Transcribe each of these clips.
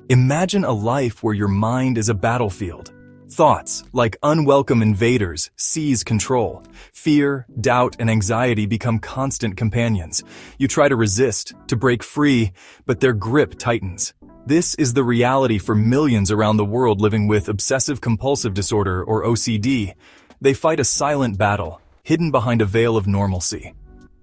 Imagine a life where your mind is a battlefield. Thoughts, like unwelcome invaders, seize control. Fear, doubt, and anxiety become constant companions. You try to resist, to break free, but their grip tightens. This is the reality for millions around the world living with Obsessive-Compulsive Disorder, or OCD. They fight a silent battle, hidden behind a veil of normalcy.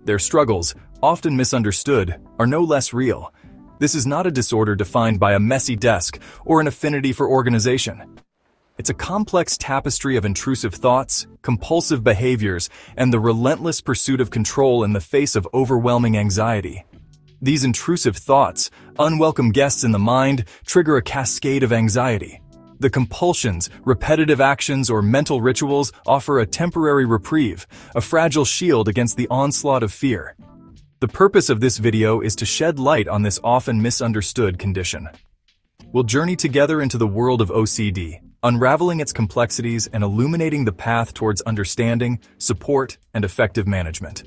Their struggles, often misunderstood, are no less real. This is not a disorder defined by a messy desk or an affinity for organization. It's a complex tapestry of intrusive thoughts, compulsive behaviors, and the relentless pursuit of control in the face of overwhelming anxiety. These intrusive thoughts, unwelcome guests in the mind, trigger a cascade of anxiety. The compulsions, repetitive actions, or mental rituals offer a temporary reprieve, a fragile shield against the onslaught of fear. The purpose of this video is to shed light on this often misunderstood condition. We'll journey together into the world of OCD, unraveling its complexities and illuminating the path towards understanding, support, and effective management.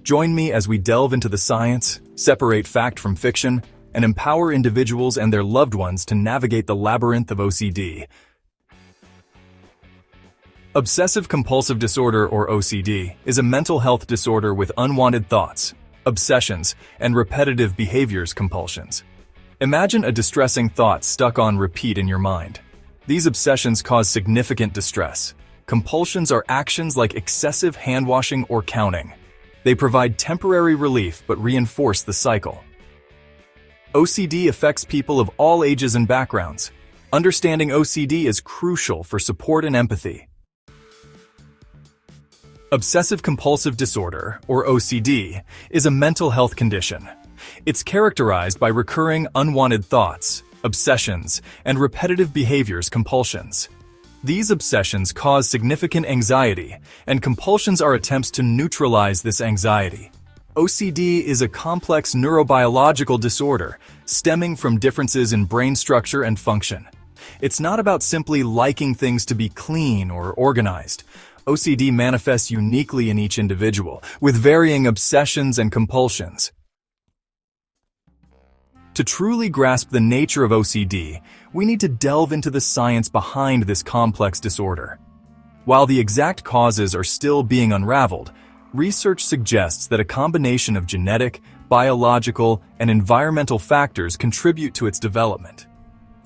Join me as we delve into the science, separate fact from fiction, and empower individuals and their loved ones to navigate the labyrinth of OCD. Obsessive-Compulsive Disorder, or OCD, is a mental health disorder with unwanted thoughts, obsessions, and repetitive behaviors compulsions. Imagine a distressing thought stuck on repeat in your mind. These obsessions cause significant distress. Compulsions are actions like excessive hand-washing or counting. They provide temporary relief but reinforce the cycle. OCD affects people of all ages and backgrounds. Understanding OCD is crucial for support and empathy. Obsessive-Compulsive Disorder, or OCD, is a mental health condition. It's characterized by recurring unwanted thoughts, obsessions, and repetitive behaviors compulsions. These obsessions cause significant anxiety, and compulsions are attempts to neutralize this anxiety. OCD is a complex neurobiological disorder stemming from differences in brain structure and function. It's not about simply liking things to be clean or organized. OCD manifests uniquely in each individual, with varying obsessions and compulsions. To truly grasp the nature of OCD, we need to delve into the science behind this complex disorder. While the exact causes are still being unraveled, research suggests that a combination of genetic, biological, and environmental factors contribute to its development.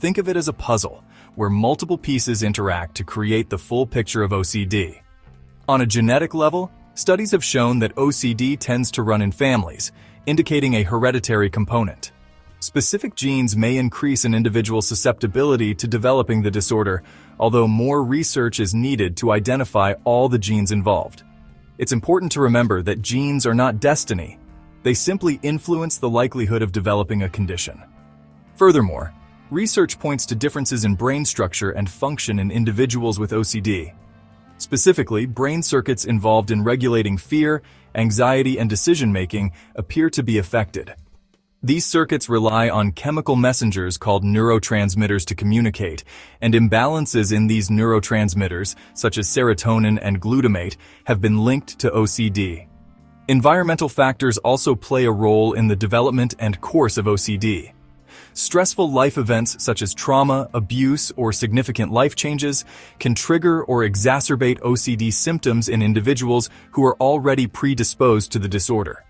Think of it as a puzzle, where multiple pieces interact to create the full picture of OCD. On a genetic level, studies have shown that OCD tends to run in families, indicating a hereditary component. Specific genes may increase an individual's susceptibility to developing the disorder, although more research is needed to identify all the genes involved. It's important to remember that genes are not destiny. They simply influence the likelihood of developing a condition. Furthermore, research points to differences in brain structure and function in individuals with OCD. Specifically, brain circuits involved in regulating fear, anxiety, and decision-making appear to be affected. These circuits rely on chemical messengers called neurotransmitters to communicate, and imbalances in these neurotransmitters, such as serotonin and glutamate, have been linked to OCD. Environmental factors also play a role in the development and course of OCD. Stressful life events such as trauma, abuse, or significant life changes can trigger or exacerbate OCD symptoms in individuals who are already predisposed to the disorder.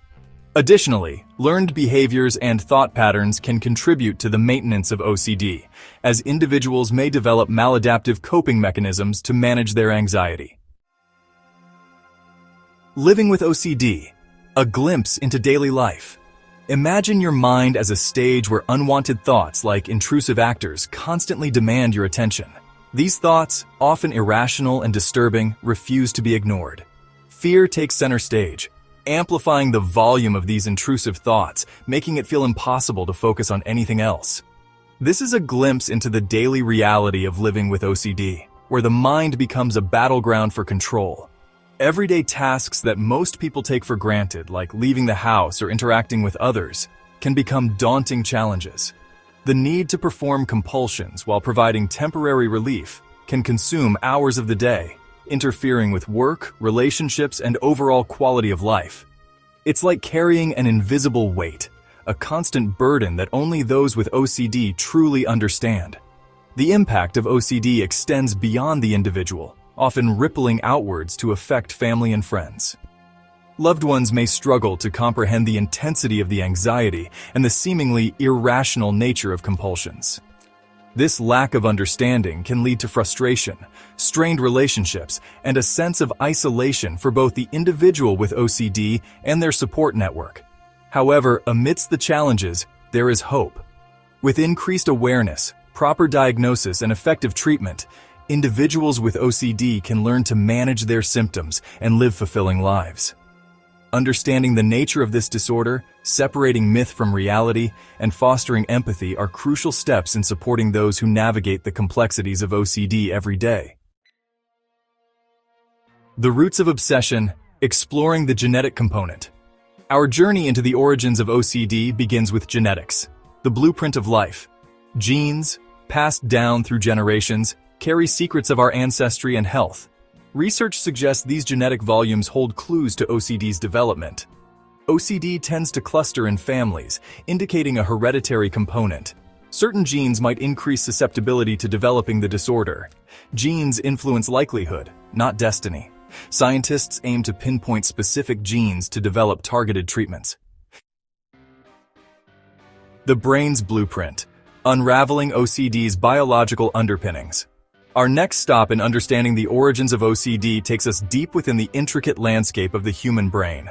Additionally, learned behaviors and thought patterns can contribute to the maintenance of OCD, as individuals may develop maladaptive coping mechanisms to manage their anxiety. Living with OCD, a glimpse into daily life. Imagine your mind as a stage where unwanted thoughts like intrusive actors constantly demand your attention. These thoughts, often irrational and disturbing, refuse to be ignored. Fear takes center stage, amplifying the volume of these intrusive thoughts, making it feel impossible to focus on anything else. This is a glimpse into the daily reality of living with OCD, where the mind becomes a battleground for control. Everyday tasks that most people take for granted, like leaving the house or interacting with others, can become daunting challenges. The need to perform compulsions while providing temporary relief can consume hours of the day, interfering with work, relationships, and overall quality of life. It's like carrying an invisible weight, a constant burden that only those with OCD truly understand. The impact of OCD extends beyond the individual, often rippling outwards to affect family and friends. Loved ones may struggle to comprehend the intensity of the anxiety and the seemingly irrational nature of compulsions. This lack of understanding can lead to frustration, strained relationships, and a sense of isolation for both the individual with OCD and their support network. However, amidst the challenges, there is hope. With increased awareness, proper diagnosis, and effective treatment, individuals with OCD can learn to manage their symptoms and live fulfilling lives. Understanding the nature of this disorder, separating myth from reality, and fostering empathy are crucial steps in supporting those who navigate the complexities of OCD every day. The roots of obsession, exploring the genetic component. Our journey into the origins of OCD begins with genetics, the blueprint of life. Genes, passed down through generations, carry secrets of our ancestry and health. Research suggests these genetic volumes hold clues to OCD's development. OCD tends to cluster in families, indicating a hereditary component. Certain genes might increase susceptibility to developing the disorder. Genes influence likelihood, not destiny. Scientists aim to pinpoint specific genes to develop targeted treatments. The brain's blueprint, unraveling OCD's biological underpinnings. Our next stop in understanding the origins of OCD takes us deep within the intricate landscape of the human brain.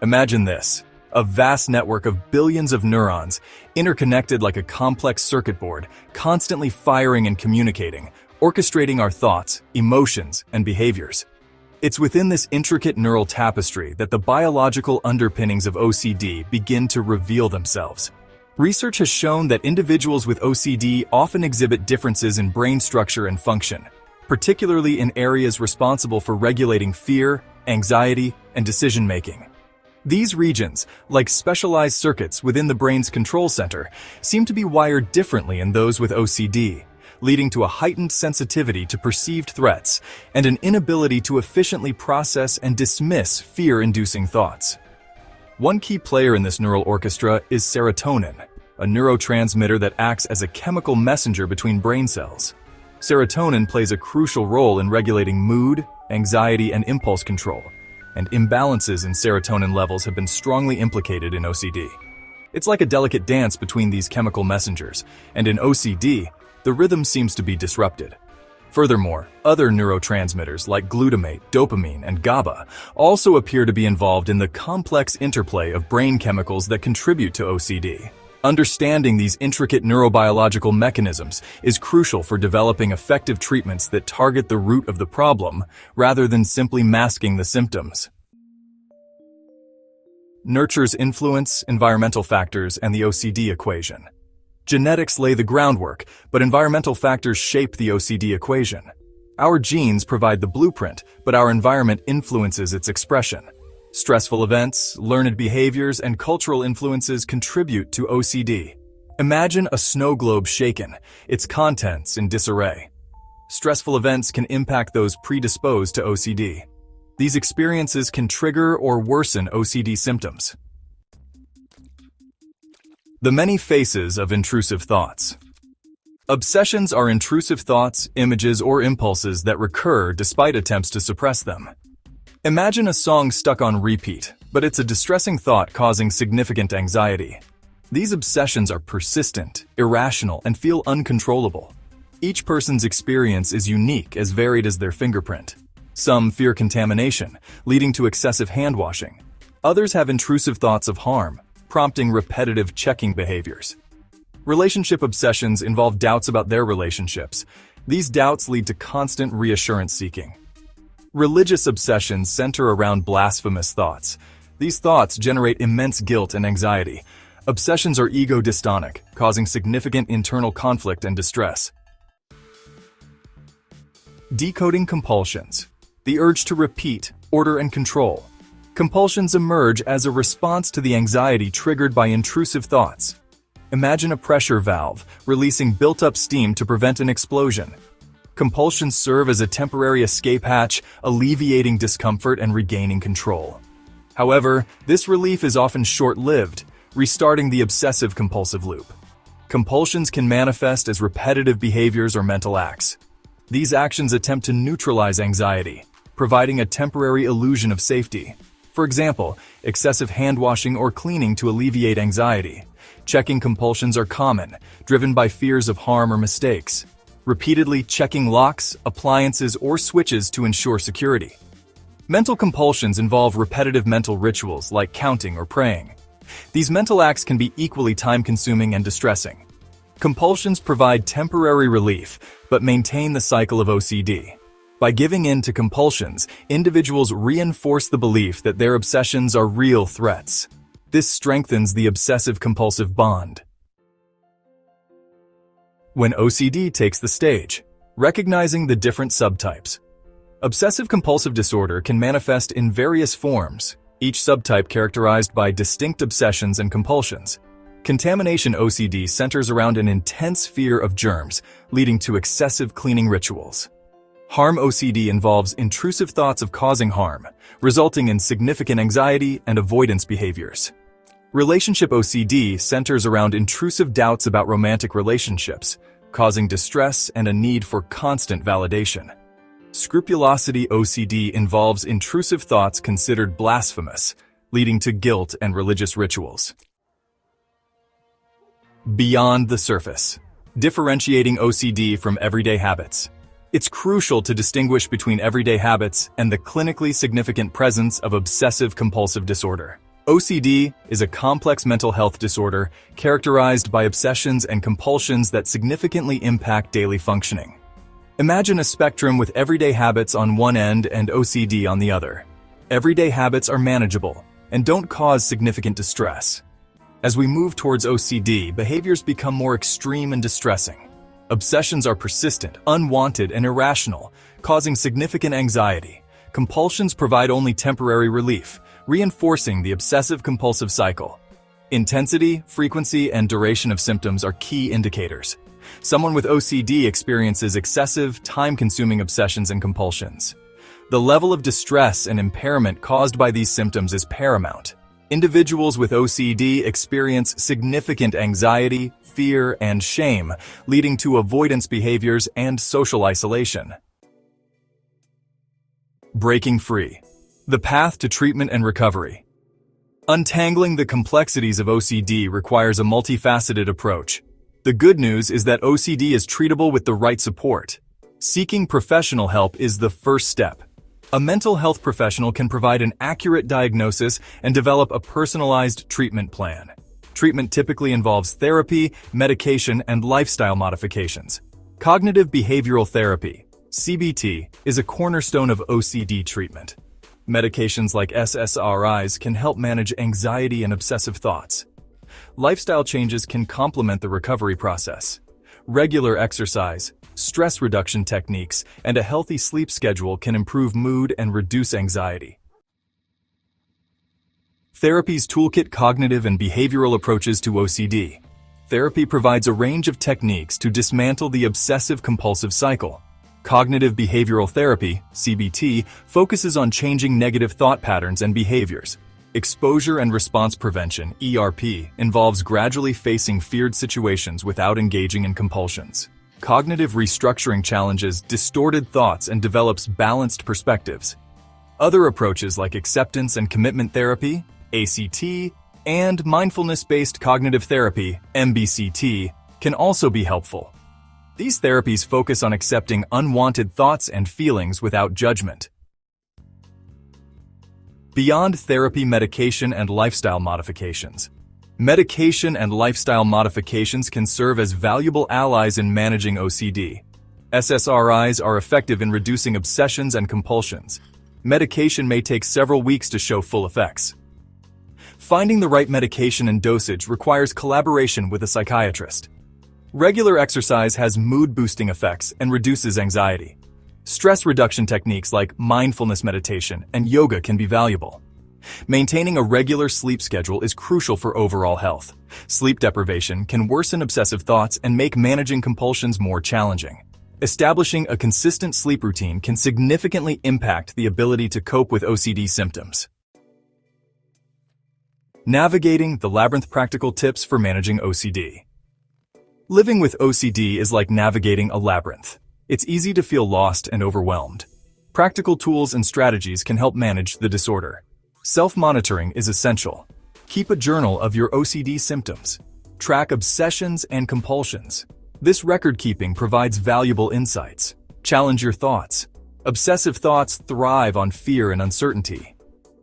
Imagine this, a vast network of billions of neurons, interconnected like a complex circuit board, constantly firing and communicating, orchestrating our thoughts, emotions, and behaviors. It's within this intricate neural tapestry that the biological underpinnings of OCD begin to reveal themselves. Research has shown that individuals with OCD often exhibit differences in brain structure and function, particularly in areas responsible for regulating fear, anxiety, and decision-making. These regions, like specialized circuits within the brain's control center, seem to be wired differently in those with OCD, leading to a heightened sensitivity to perceived threats and an inability to efficiently process and dismiss fear-inducing thoughts. One key player in this neural orchestra is serotonin, a neurotransmitter that acts as a chemical messenger between brain cells. Serotonin plays a crucial role in regulating mood, anxiety, and impulse control, and imbalances in serotonin levels have been strongly implicated in OCD. It's like a delicate dance between these chemical messengers, and in OCD, the rhythm seems to be disrupted. Furthermore, other neurotransmitters like glutamate, dopamine, and GABA also appear to be involved in the complex interplay of brain chemicals that contribute to OCD. Understanding these intricate neurobiological mechanisms is crucial for developing effective treatments that target the root of the problem rather than simply masking the symptoms. Nurture's influence, environmental factors, and the OCD equation. Genetics lay the groundwork, but environmental factors shape the OCD equation. Our genes provide the blueprint, but our environment influences its expression. Stressful events, learned behaviors, and cultural influences contribute to OCD. Imagine a snow globe shaken, its contents in disarray. Stressful events can impact those predisposed to OCD. These experiences can trigger or worsen OCD symptoms. The many faces of intrusive thoughts. Obsessions are intrusive thoughts, images, or impulses that recur despite attempts to suppress them. Imagine a song stuck on repeat, but it's a distressing thought causing significant anxiety. These obsessions are persistent, irrational, and feel uncontrollable. Each person's experience is unique, as varied as their fingerprint. Some fear contamination, leading to excessive hand-washing. Others have intrusive thoughts of harm, prompting repetitive checking behaviors. Relationship obsessions involve doubts about their relationships. These doubts lead to constant reassurance seeking. Religious obsessions center around blasphemous thoughts. These thoughts generate immense guilt and anxiety. Obsessions are ego-dystonic, causing significant internal conflict and distress. Decoding compulsions. The urge to repeat, order, and control. Compulsions emerge as a response to the anxiety triggered by intrusive thoughts. Imagine a pressure valve, releasing built-up steam to prevent an explosion. Compulsions serve as a temporary escape hatch, alleviating discomfort and regaining control. However, this relief is often short-lived. restarting the obsessive-compulsive loop. Compulsions can manifest as repetitive behaviors or mental acts. These actions attempt to neutralize anxiety, providing a temporary illusion of safety. For example, excessive hand-washing or cleaning to alleviate anxiety. Checking compulsions are common, driven by fears of harm or mistakes. Repeatedly checking locks, appliances, or switches to ensure security. Mental compulsions involve repetitive mental rituals like counting or praying. These mental acts can be equally time-consuming and distressing. Compulsions provide temporary relief, but maintain the cycle of OCD. By giving in to compulsions, individuals reinforce the belief that their obsessions are real threats. This strengthens the obsessive-compulsive bond. When OCD takes the stage, recognizing the different subtypes. Obsessive-compulsive disorder can manifest in various forms, each subtype characterized by distinct obsessions and compulsions. Contamination OCD centers around an intense fear of germs, leading to excessive cleaning rituals. Harm OCD involves intrusive thoughts of causing harm, resulting in significant anxiety and avoidance behaviors. Relationship OCD centers around intrusive doubts about romantic relationships, causing distress and a need for constant validation. Scrupulosity OCD involves intrusive thoughts considered blasphemous, leading to guilt and religious rituals. Beyond the surface. Differentiating OCD from everyday habits. It's crucial to distinguish between everyday habits and the clinically significant presence of obsessive-compulsive disorder. OCD is a complex mental health disorder characterized by obsessions and compulsions that significantly impact daily functioning. Imagine a spectrum with everyday habits on one end and OCD on the other. Everyday habits are manageable and don't cause significant distress. As we move towards OCD, behaviors become more extreme and distressing. Obsessions are persistent, unwanted, and irrational, causing significant anxiety. Compulsions provide only temporary relief, reinforcing the obsessive-compulsive cycle. Intensity, frequency, and duration of symptoms are key indicators. Someone with OCD experiences excessive, time-consuming obsessions and compulsions. The level of distress and impairment caused by these symptoms is paramount. Individuals with OCD experience significant anxiety, fear, and shame, leading to avoidance behaviors and social isolation. Breaking free. The path to treatment and recovery. Untangling the complexities of OCD requires a multifaceted approach. The good news is that OCD is treatable with the right support. Seeking professional help is the first step. A mental health professional can provide an accurate diagnosis and develop a personalized treatment plan. Treatment typically involves therapy, medication, and lifestyle modifications. Cognitive behavioral therapy, CBT, is a cornerstone of OCD treatment. Medications like SSRIs can help manage anxiety and obsessive thoughts. Lifestyle changes can complement the recovery process. Regular exercise, stress reduction techniques, and a healthy sleep schedule can improve mood and reduce anxiety. Therapy's toolkit: cognitive and behavioral approaches to OCD. Therapy provides a range of techniques to dismantle the obsessive-compulsive cycle. Cognitive behavioral therapy, CBT, focuses on changing negative thought patterns and behaviors. Exposure and response prevention, ERP, involves gradually facing feared situations without engaging in compulsions. Cognitive restructuring challenges distorted thoughts and develops balanced perspectives. Other approaches like acceptance and commitment therapy, ACT, and mindfulness-based cognitive therapy, MBCT, can also be helpful. These therapies focus on accepting unwanted thoughts and feelings without judgment. Beyond therapy, medication and lifestyle modifications. Medication and lifestyle modifications can serve as valuable allies in managing OCD. SSRIs are effective in reducing obsessions and compulsions. Medication may take several weeks to show full effects. Finding the right medication and dosage requires collaboration with a psychiatrist. Regular exercise has mood-boosting effects and reduces anxiety. Stress reduction techniques like mindfulness meditation and yoga can be valuable. Maintaining a regular sleep schedule is crucial for overall health. Sleep deprivation can worsen obsessive thoughts and make managing compulsions more challenging. Establishing a consistent sleep routine can significantly impact the ability to cope with OCD symptoms. Navigating the labyrinth: practical tips for managing OCD. Living with OCD is like navigating a labyrinth. It's easy to feel lost and overwhelmed. Practical tools and strategies can help manage the disorder. Self-monitoring is essential. Keep a journal of your OCD symptoms. Track obsessions and compulsions. This record-keeping provides valuable insights. Challenge your thoughts. Obsessive thoughts thrive on fear and uncertainty.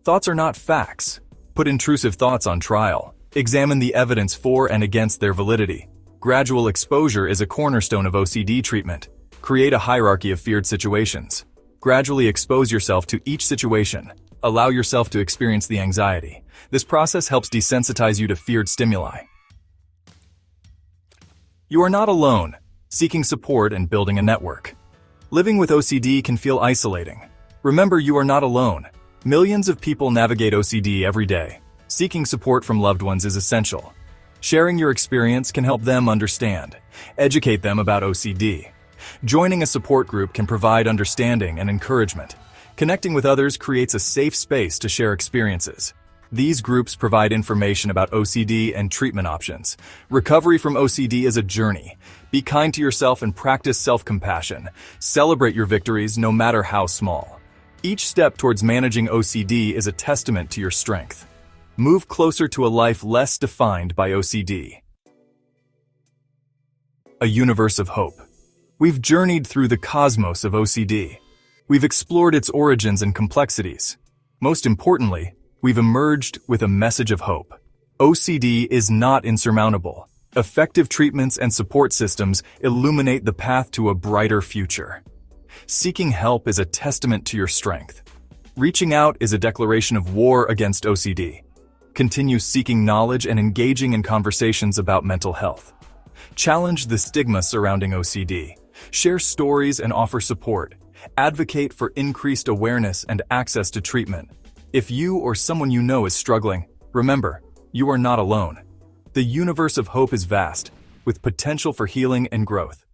Thoughts are not facts. Put intrusive thoughts on trial. Examine the evidence for and against their validity. Gradual exposure is a cornerstone of OCD treatment. Create a hierarchy of feared situations. Gradually expose yourself to each situation. Allow yourself to experience the anxiety. This process helps desensitize you to feared stimuli. You are not alone. Seeking support and building a network. Living with OCD can feel isolating. Remember, you are not alone. Millions of people navigate OCD every day. Seeking support from loved ones is essential. Sharing your experience can help them understand. Educate them about OCD. Joining a support group can provide understanding and encouragement. Connecting with others creates a safe space to share experiences. These groups provide information about OCD and treatment options. Recovery from OCD is a journey. Be kind to yourself and practice self-compassion. Celebrate your victories, no matter how small. Each step towards managing OCD is a testament to your strength. Move closer to a life less defined by OCD. A universe of hope. We've journeyed through the cosmos of OCD. We've explored its origins and complexities. Most importantly, we've emerged with a message of hope. OCD is not insurmountable. Effective treatments and support systems illuminate the path to a brighter future. Seeking help is a testament to your strength. Reaching out is a declaration of war against OCD. Continue seeking knowledge and engaging in conversations about mental health. Challenge the stigma surrounding OCD. Share stories and offer support. Advocate for increased awareness and access to treatment. If you or someone you know is struggling, remember, you are not alone. The universe of hope is vast, with potential for healing and growth.